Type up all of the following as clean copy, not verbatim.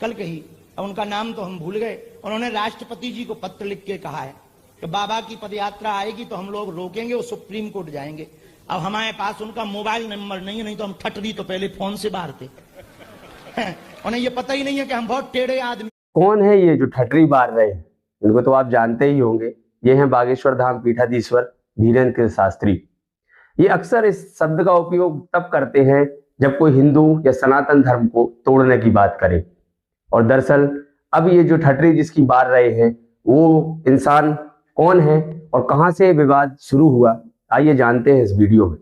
कल कही, और उनका नाम तो हम भूल गए। उन्होंने राष्ट्रपति जी को पत्र लिख के कहा है कि बाबा की पदयात्रा आएगी तो हम लोग रोकेंगे और सुप्रीम कोर्ट जाएंगे। अब हमारे पास उनका मोबाइल नंबर नहीं है, नहीं तो हम ठटरी तो पहले फोन से बारते। उन्हें ये पता ही नहीं है कि हम बहुत टेढ़े आदमी। कौन है ये जो ठटरी बार रहे हैं? इनको तो आप जानते ही होंगे। ये हैं बागेश्वर धाम पीठाधीश्वर धीरेन्द्र शास्त्री। ये अक्सर इस शब्द का उपयोग तब करते हैं जब कोई हिंदू या सनातन धर्म को तोड़ने की बात करे। और दरअसल अब ये जो ठटरी जिसकी बार रहे हैं वो इंसान कौन है और कहां से विवाद शुरू हुआ, आइए जानते हैं इस वीडियो में।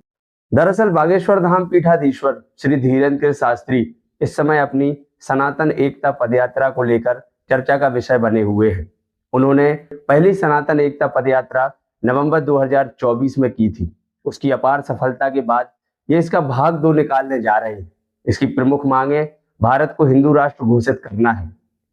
दरअसल बागेश्वर धाम पीठाधीश्वर श्री धीरेन्द्र शास्त्री इस समय अपनी सनातन एकता पदयात्रा को लेकर चर्चा का विषय बने हुए हैं। उन्होंने पहली सनातन एकता पदयात्रा नवंबर 2024 में की थी। उसकी अपार सफलता के बाद ये इसका भाग 2 निकालने जा रहे हैं। इसकी प्रमुख मांगे भारत को हिंदू राष्ट्र घोषित करना है,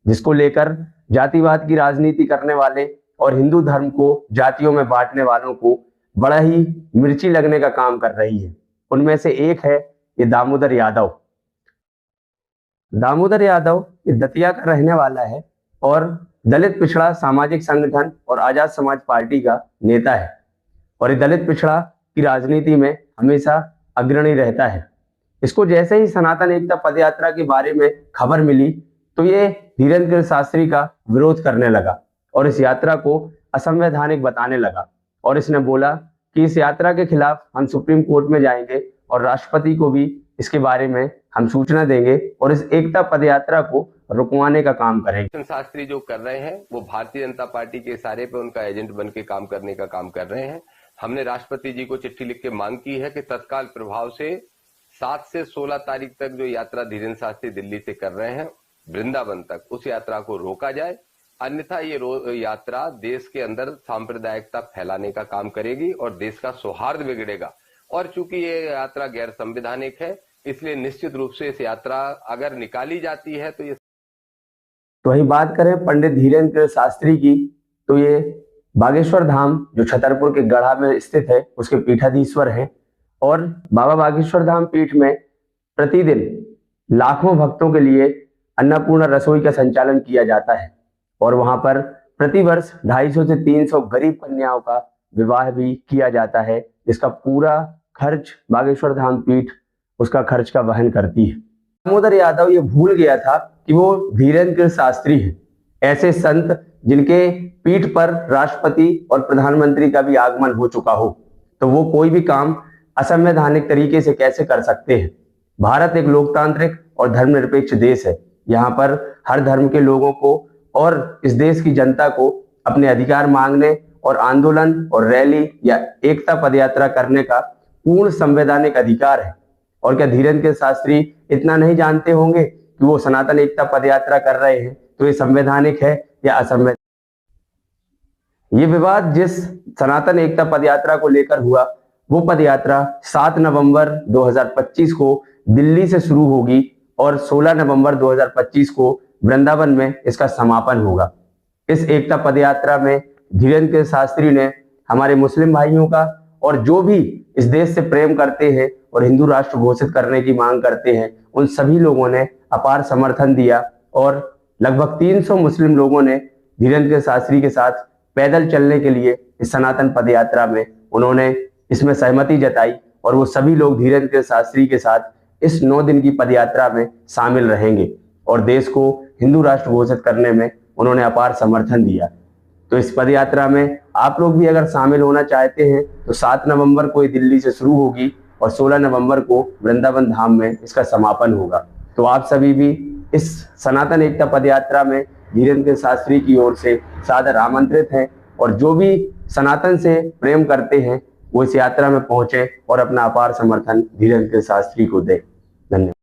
जिसको लेकर जातिवाद की राजनीति करने वाले और हिंदू धर्म को जातियों में बांटने वालों को बड़ा ही मिर्ची लगने का काम कर रही है। उनमें से एक है ये दामोदर यादव। दामोदर यादव ये दतिया का रहने वाला है और दलित पिछड़ा सामाजिक संगठन और आजाद समाज पार्टी का नेता है और ये दलित पिछड़ा की राजनीति में हमेशा अग्रणी रहता है। इसको जैसे ही सनातन एकता पदयात्रा के बारे में खबर मिली तो ये धीरेन्द्र शास्त्री का विरोध करने लगा और इस यात्रा को असंवैधानिक बताने लगा। और इसने बोला कि इस यात्रा के खिलाफ हम सुप्रीम कोर्ट में जाएंगे और राष्ट्रपति को भी इसके बारे में हम सूचना देंगे और इस एकता पदयात्रा को रुकवाने का काम करेंगे। शास्त्री जो कर रहे हैं वो भारतीय जनता पार्टी के इशारे पे उनका एजेंट बन के काम करने का काम कर रहे हैं। हमने राष्ट्रपति जी को चिट्ठी लिख के मांग की है कि तत्काल प्रभाव से 7 से 16 तारीख तक जो यात्रा धीरेन्द्र शास्त्री दिल्ली से कर रहे हैं वृंदावन तक, उस यात्रा को रोका जाए, अन्यथा ये यात्रा देश के अंदर सांप्रदायिकता फैलाने का काम करेगी और देश का सौहार्द बिगड़ेगा। और चूंकि ये यात्रा गैर संवैधानिक है, इसलिए निश्चित रूप से इस यात्रा अगर निकाली जाती है तो ये। तो वही बात करें पंडित धीरेन्द्र शास्त्री की, तो ये बागेश्वर धाम जो छतरपुर के गढ़ा में स्थित है उसके पीठाधीश्वर हैं और बाबा बागेश्वर धाम पीठ में प्रतिदिन लाखों भक्तों के लिए अन्नपूर्णा रसोई का संचालन किया जाता है और वहां पर प्रतिवर्ष 250 से 300 गरीब कन्याओं का विवाह भी किया जाता है, जिसका पूरा खर्च बागेश्वर धाम पीठ उसका खर्च का वहन करती है। दामोदर यादव ये भूल गया था कि वो धीरेन्द्र शास्त्री है, ऐसे संत जिनके पीठ पर राष्ट्रपति और प्रधानमंत्री का भी आगमन हो चुका हो, तो वो कोई भी काम असंवैधानिक तरीके से कैसे कर सकते हैं। भारत एक लोकतांत्रिक और धर्मनिरपेक्ष देश है। यहाँ पर हर धर्म के लोगों को और इस देश की जनता को अपने अधिकार मांगने और आंदोलन और रैली या एकता पदयात्रा करने का पूर्ण संवैधानिक अधिकार है। और क्या धीरेन्द्र शास्त्री इतना नहीं जानते होंगे कि वो सनातन एकता पदयात्रा कर रहे हैं तो ये संवैधानिक है या असंवैधानिक? ये विवाद जिस सनातन एकता पदयात्रा को लेकर हुआ वो पदयात्रा 7 नवंबर 2025 को दिल्ली से शुरू होगी और 16 नवंबर 2025 को वृंदावन में इसका समापन होगा। इस एकता पदयात्रा में धीरेन्द्र शास्त्री ने हमारे मुस्लिम भाइयों का और जो भी इस देश से प्रेम करते हैं और हिंदू राष्ट्र घोषित करने की मांग करते हैं, उन सभी लोगों ने अपार समर्थन दिया और लगभग 300 मुस्लिम लोगों ने धीरेन्द्र शास्त्री के साथ पैदल चलने के लिए इस सनातन पदयात्रा में उन्होंने इसमें सहमति जताई और वो सभी लोग धीरेन्द्र शास्त्री के साथ इस 9 दिन की पदयात्रा में शामिल रहेंगे और देश को हिंदू राष्ट्र घोषित करने में उन्होंने अपार समर्थन दिया। तो इस पदयात्रा में आप लोग भी अगर शामिल होना चाहते हैं तो 7 नवंबर को ये दिल्ली से शुरू होगी और 16 नवंबर को वृंदावन धाम में इसका समापन होगा। तो आप सभी भी इस सनातन एकता पदयात्रा में धीरेन्द्र शास्त्री की ओर से सादर आमंत्रित हैं और जो भी सनातन से प्रेम करते हैं वो इस यात्रा में पहुंचे और अपना अपार समर्थन धीरेन्द्र शास्त्री को दें। धन्यवाद।